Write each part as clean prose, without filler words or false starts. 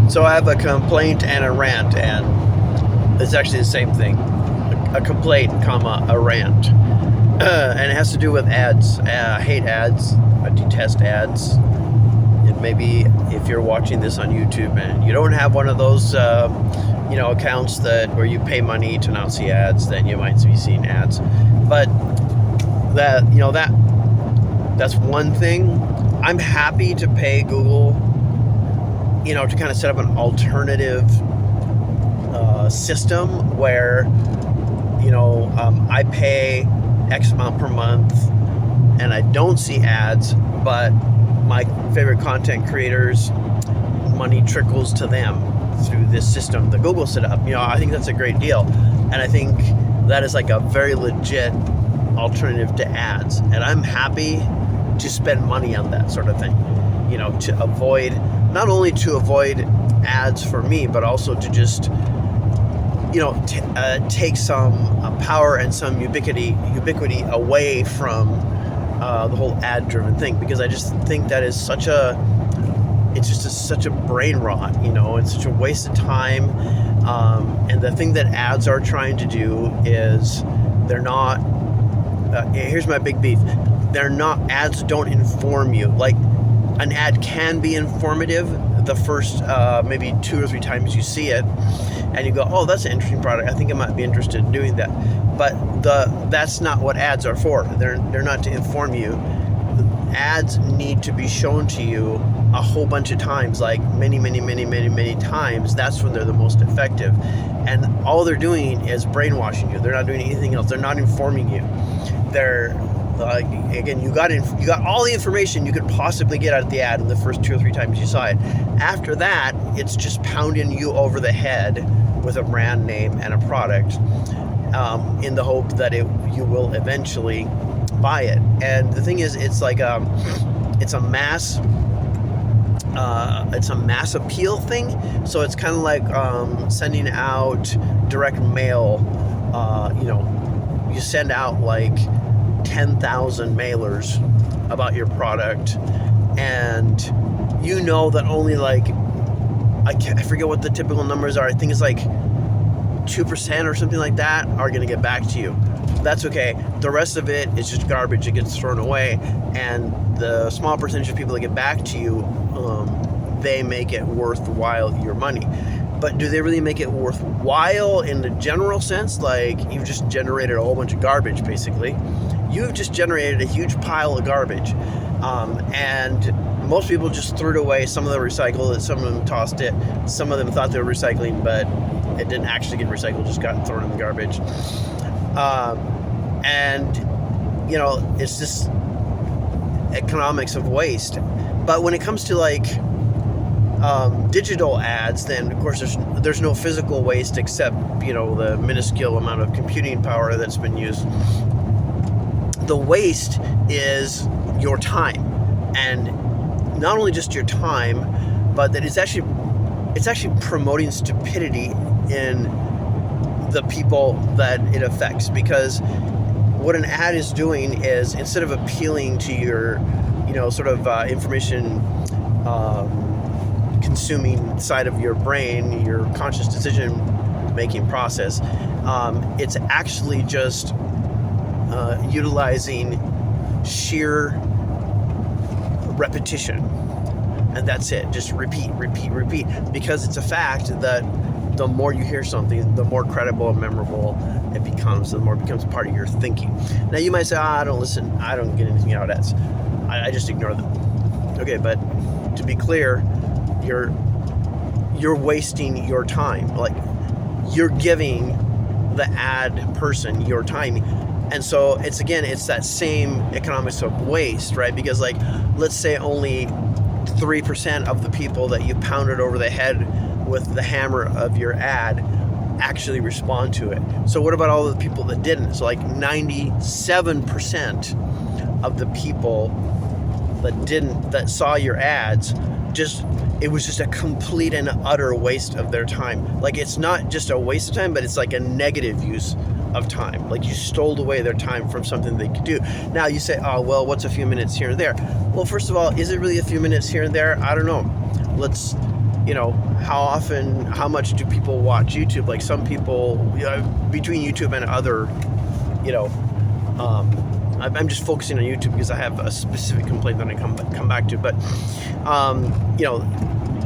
So I have a complaint and a rant, and it's actually the same thing. A complaint, comma, a rant. And it has to do with ads. I hate ads. I detest ads. And maybe if you're watching this on YouTube and you don't have one of those, accounts where you pay money to not see ads, then you might be seeing ads. But that's one thing. I'm happy to pay Google, to kind of set up an alternative system where, I pay X amount per month and I don't see ads, but my favorite content creators, money trickles to them through this system that Google set up. I think that's a great deal. And I think that is like a very legit alternative to ads. And I'm happy to spend money on that sort of thing, to avoid, not only to avoid ads for me, but also to just, take some power and some ubiquity away from the whole ad-driven thing, because I just think that is such a brain rot. It's such a waste of time. And the thing that ads are trying to do is they're not. Here's my big beef. Ads don't inform you. Like, an ad can be informative the first maybe 2 or 3 times you see it, and you go, oh, that's an interesting product. I think I might be interested in doing that. But that's not what ads are for. They're not to inform you. Ads need to be shown to you a whole bunch of times, like many times. That's when they're the most effective. And all they're doing is brainwashing you. They're not doing anything else. They're not informing you. They're again, you got all the information you could possibly get out of the ad in the first 2 or 3 times you saw it. After that, it's just pounding you over the head with a brand name and a product, in the hope that you will eventually buy it. And the thing is, it's like it's a mass appeal thing. So it's kind of like sending out direct mail. You send out like 10,000 mailers about your product, and that only like I forget what the typical numbers are. I think it's like 2% or something like that are going to get back to you. That's okay. The rest of it is just garbage. It gets thrown away, and the small percentage of people that get back to you, they make it worthwhile your money. But do they really make it worthwhile in the general sense? Like, you've just generated a whole bunch of garbage, basically. You've just generated a huge pile of garbage. And most people just threw it away. Some of them recycled it. Some of them tossed it. Some of them thought they were recycling, but it didn't actually get recycled, just got thrown in the garbage. It's just economics of waste. But when it comes to like digital ads, then of course there's no physical waste except the minuscule amount of computing power that's been used. The waste is your time, and not only just your time, but that it's actually promoting stupidity in the people that it affects. Because what an ad is doing is, instead of appealing to your information consuming side of your brain, your conscious decision making process, it's actually just utilizing sheer repetition, and that's it. Just repeat, because it's a fact that the more you hear something, the more credible and memorable it becomes, the more it becomes part of your thinking. Now you might say, I don't listen, I don't get anything out of ads, I just ignore them. Okay, but to be clear, you're wasting your time. Like, you're giving the ad person your time. And so it's that same economics of waste, right? Because, like, let's say only 3% of the people that you pounded over the head with the hammer of your ad actually respond to it. So what about all the people that didn't? So like 97% of the people that saw your ads, it was just a complete and utter waste of their time. Like, it's not just a waste of time, but it's like a negative use of time. Like, you stole away their time from something they could do. Now you say, oh, well, what's a few minutes here and there? Well, first of all, is it really a few minutes here and there? I don't know. Let's how much do people watch YouTube? Like some people, between YouTube and other, I'm just focusing on YouTube because I have a specific complaint that I come back to. But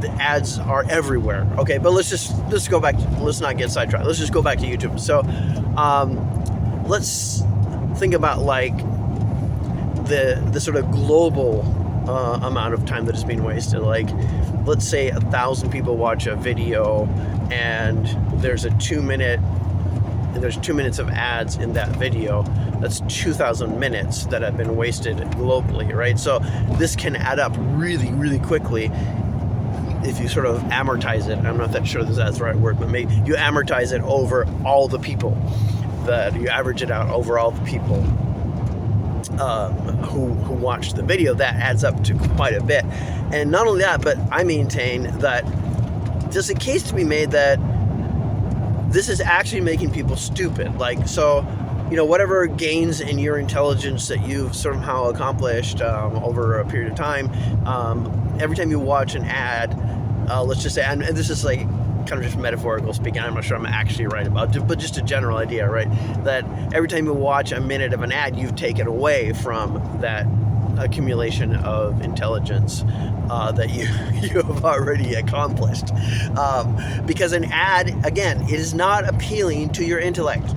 the ads are everywhere. Okay, but let's go back. Let's not get sidetracked. Let's just go back to YouTube. So let's think about like the sort of global amount of time that is being wasted. Like, let's say 1,000 people watch a video, and there's 2 minutes of ads in that video. That's 2,000 minutes that have been wasted globally, right? So this can add up really, really quickly if you sort of amortize it. I'm not that sure that's the right word, but maybe you amortize it over all the people, that you average it out over all the people who watched the video. That adds up to quite a bit. And not only that, but I maintain that there's a case to be made that this is actually making people stupid. Like, so, whatever gains in your intelligence that you've somehow accomplished over a period of time, every time you watch an ad, let's just say, and this is like kind of just metaphorical speaking, I'm not sure I'm actually right about it, but just a general idea, right? That every time you watch a minute of an ad, you've taken away from that accumulation of intelligence that you have already accomplished. Because an ad, again, it is not appealing to your intellect.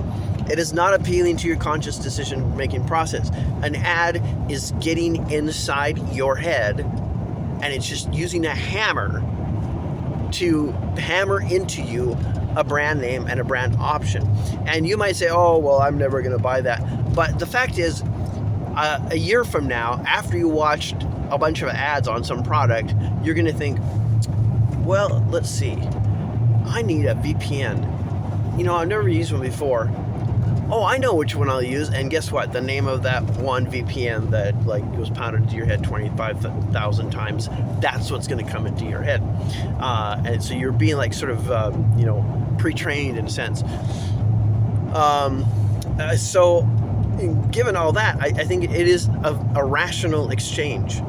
It is not appealing to your conscious decision-making process. An ad is getting inside your head, and it's just using a hammer to hammer into you a brand name and a brand option. And you might say, oh, well, I'm never going to buy that. But the fact is, a year from now, after you watched a bunch of ads on some product, you're going to think, well, let's see, I need a VPN. I've never used one before. Oh, I know which one I'll use. And guess what? The name of that one VPN that was pounded into your head 25,000 times, that's what's going to come into your head. And so you're being like sort of, pre-trained in a sense. So given all that, I think it is a rational exchange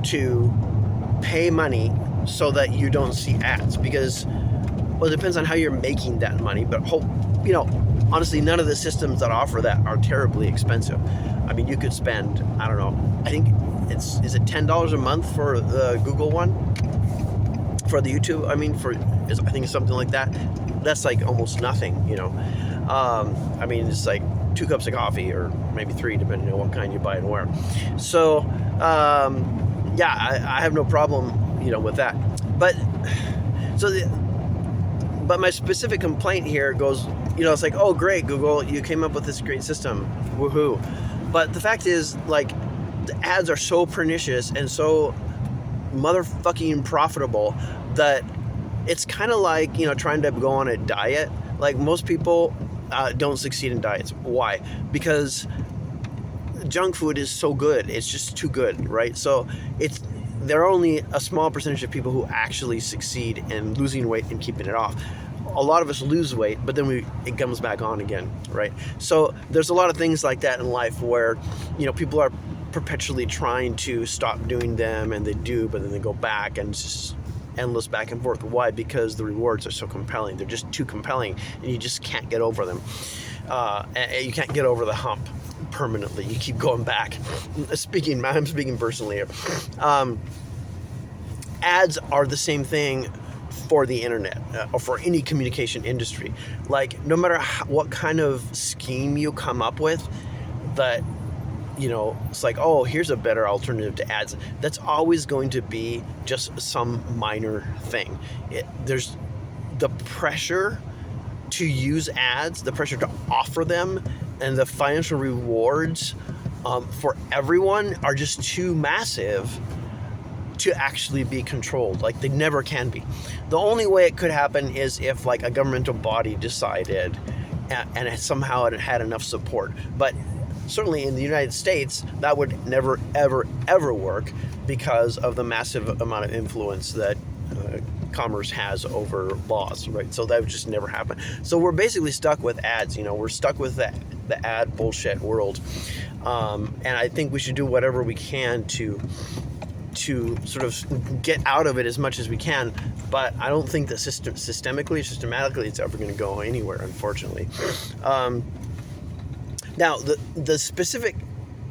to pay money so that you don't see ads, because, well, it depends on how you're making that money, but honestly, none of the systems that offer that are terribly expensive. I mean, you could spend, I don't know, I think is it $10 a month for the Google one? For the YouTube, I think it's something like that. That's like almost nothing, it's like 2 cups of coffee, or maybe 3, depending on what kind you buy and where. So, I have no problem, with that. But but my specific complaint here goes, it's like, oh, great, Google, you came up with this great system, woohoo. But the fact is, like, the ads are so pernicious and so motherfucking profitable that it's kind of like, trying to go on a diet. Like, most people don't succeed in diets. Why? Because junk food is so good. It's just too good, right? So there are only a small percentage of people who actually succeed in losing weight and keeping it off. A lot of us lose weight, but then it comes back on again, right? So there's a lot of things like that in life where, people are perpetually trying to stop doing them, and they do, but then they go back, and it's just endless back and forth. Why? Because the rewards are so compelling. They're just too compelling, and you just can't get over them. And you can't get over the hump permanently. You keep going back. I'm speaking personally here. Ads are the same thing for the internet, or for any communication industry. Like, no matter what kind of scheme you come up with, that, it's like, oh, here's a better alternative to ads. That's always going to be just some minor thing. There's the pressure to use ads, the pressure to offer them, and the financial rewards for everyone are just too massive to actually be controlled. Like, they never can be. The only way it could happen is if, like, a governmental body decided and it somehow had enough support. But certainly in the United States, that would never, ever, ever work because of the massive amount of influence that commerce has over laws, right? So that would just never happen. So we're basically stuck with ads. We're stuck with the ad bullshit world. And I think we should do whatever we can to to sort of get out of it as much as we can, but I don't think that systematically it's ever going to go anywhere, unfortunately. Now, the specific,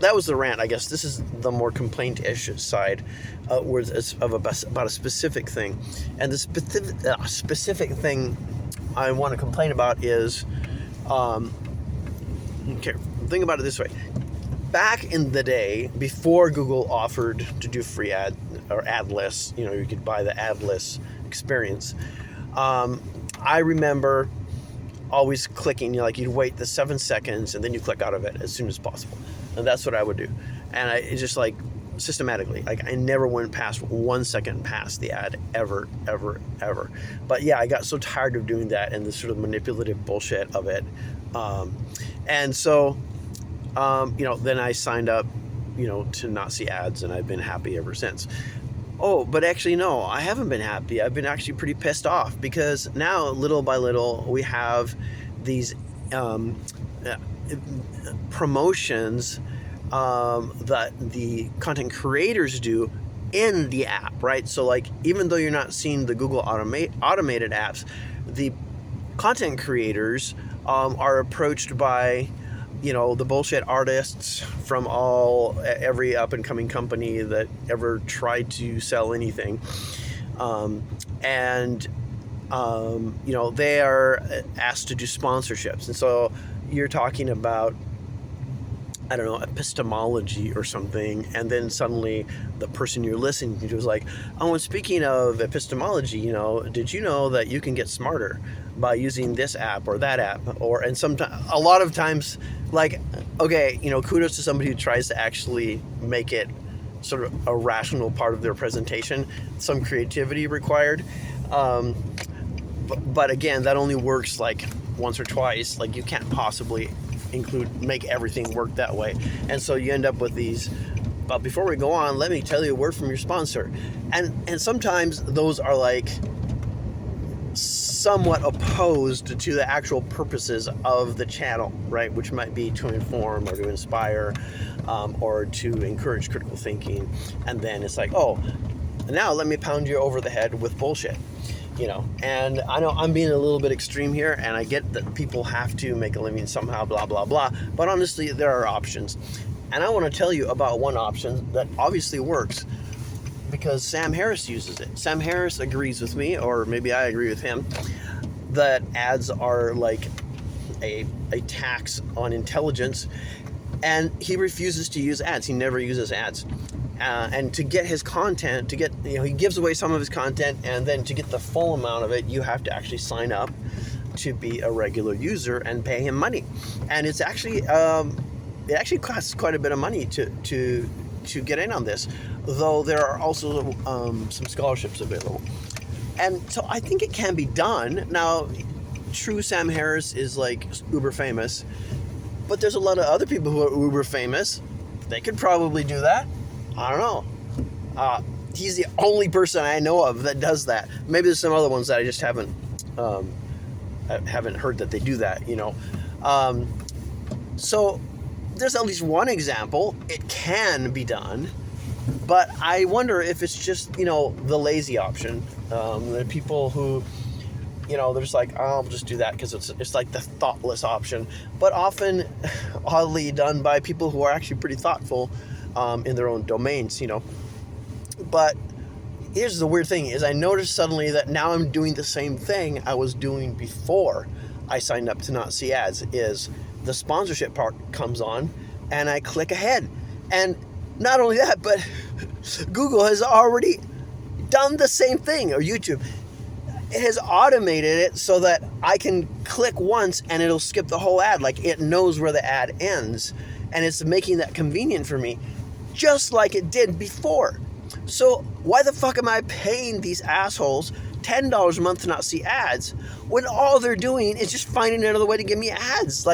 that was the rant, I guess. This is the more complaint-ish side, where it's about a specific thing. And the specific thing I want to complain about is, okay, think about it this way. Back in the day, before Google offered to do free adless, you could buy the adless experience. I remember always clicking, you'd wait the 7 seconds and then you click out of it as soon as possible. And that's what I would do. And it's just systematically, I never went past 1 second past the ad ever. But yeah, I got so tired of doing that and the sort of manipulative bullshit of it. And so, then I signed up, to not see ads, and I've been happy ever since. Oh, but actually, no, I haven't been happy. I've been actually pretty pissed off because now, little by little, we have these promotions that the content creators do in the app, right? So, even though you're not seeing the Google automated apps, the content creators are approached by the bullshit artists from every up-and-coming company that ever tried to sell anything. They are asked to do sponsorships. And so you're talking about, I don't know, epistemology or something, and then suddenly the person you're listening to is like, oh, and speaking of epistemology, did you know that you can get smarter by using this app or that app? And sometimes, a lot of times, okay, kudos to somebody who tries to actually make it sort of a rational part of their presentation, some creativity required. But again, that only works once or twice. You can't possibly make everything work that way. And so you end up with these, but before we go on, let me tell you a word from your sponsor. And sometimes those are somewhat opposed to the actual purposes of the channel, right? Which might be to inform or to inspire, or to encourage critical thinking. And then it's oh, now let me pound you over the head with bullshit. And I know I'm being a little bit extreme here, and I get that people have to make a living somehow, blah, blah, blah. But honestly, there are options. And I want to tell you about one option that obviously works because Sam Harris uses it. Sam Harris agrees with me, or maybe I agree with him, that ads are a tax on intelligence, and he refuses to use ads. He never uses ads. And to get his content, he gives away some of his content, and then to get the full amount of it, you have to actually sign up to be a regular user and pay him money. And it's actually, it actually costs quite a bit of money to get in on this, though there are also some scholarships available. And so I think it can be done. Now, true, Sam Harris is uber famous, but there's a lot of other people who are uber famous. They could probably do that. I don't know. He's the only person I know of that does that. Maybe there's some other ones that I just haven't heard that they do that, So there's at least one example. It can be done, but I wonder if it's just, the lazy option. The people who, they're just I'll just do that because it's the thoughtless option, but often oddly done by people who are actually pretty thoughtful in their own domains, But here's the weird thing is I noticed suddenly that now I'm doing the same thing I was doing before I signed up to not see ads. Is the sponsorship part comes on and I click ahead. And not only that, but Google has already done the same thing, or YouTube. It has automated it so that I can click once and it'll skip the whole ad. It knows where the ad ends, and it's making that convenient for me, just like it did before. So why the fuck am I paying these assholes $10 a month to not see ads when all they're doing is just finding another way to give me ads?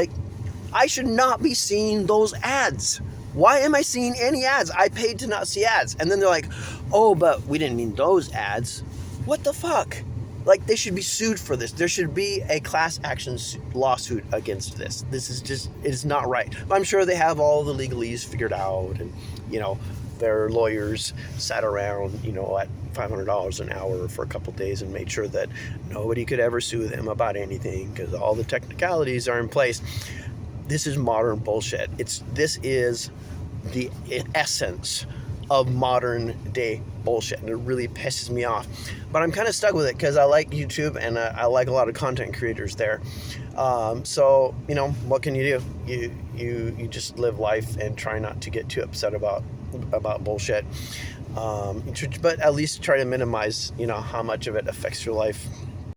I should not be seeing those ads. Why am I seeing any ads? I paid to not see ads. And then they're like, oh, but we didn't need those ads. What the fuck? They should be sued for this. There should be a class action lawsuit against this. This is just, it is not right. But I'm sure they have all the legalese figured out, and, their lawyers sat around, at $500 an hour for a couple days and made sure that nobody could ever sue them about anything because all the technicalities are in place. This is modern bullshit. This is the essence of modern day bullshit, and it really pisses me off. But I'm kind of stuck with it because I like YouTube and I like a lot of content creators there. So what can you do? You just live life and try not to get too upset about bullshit. But at least try to minimize how much of it affects your life.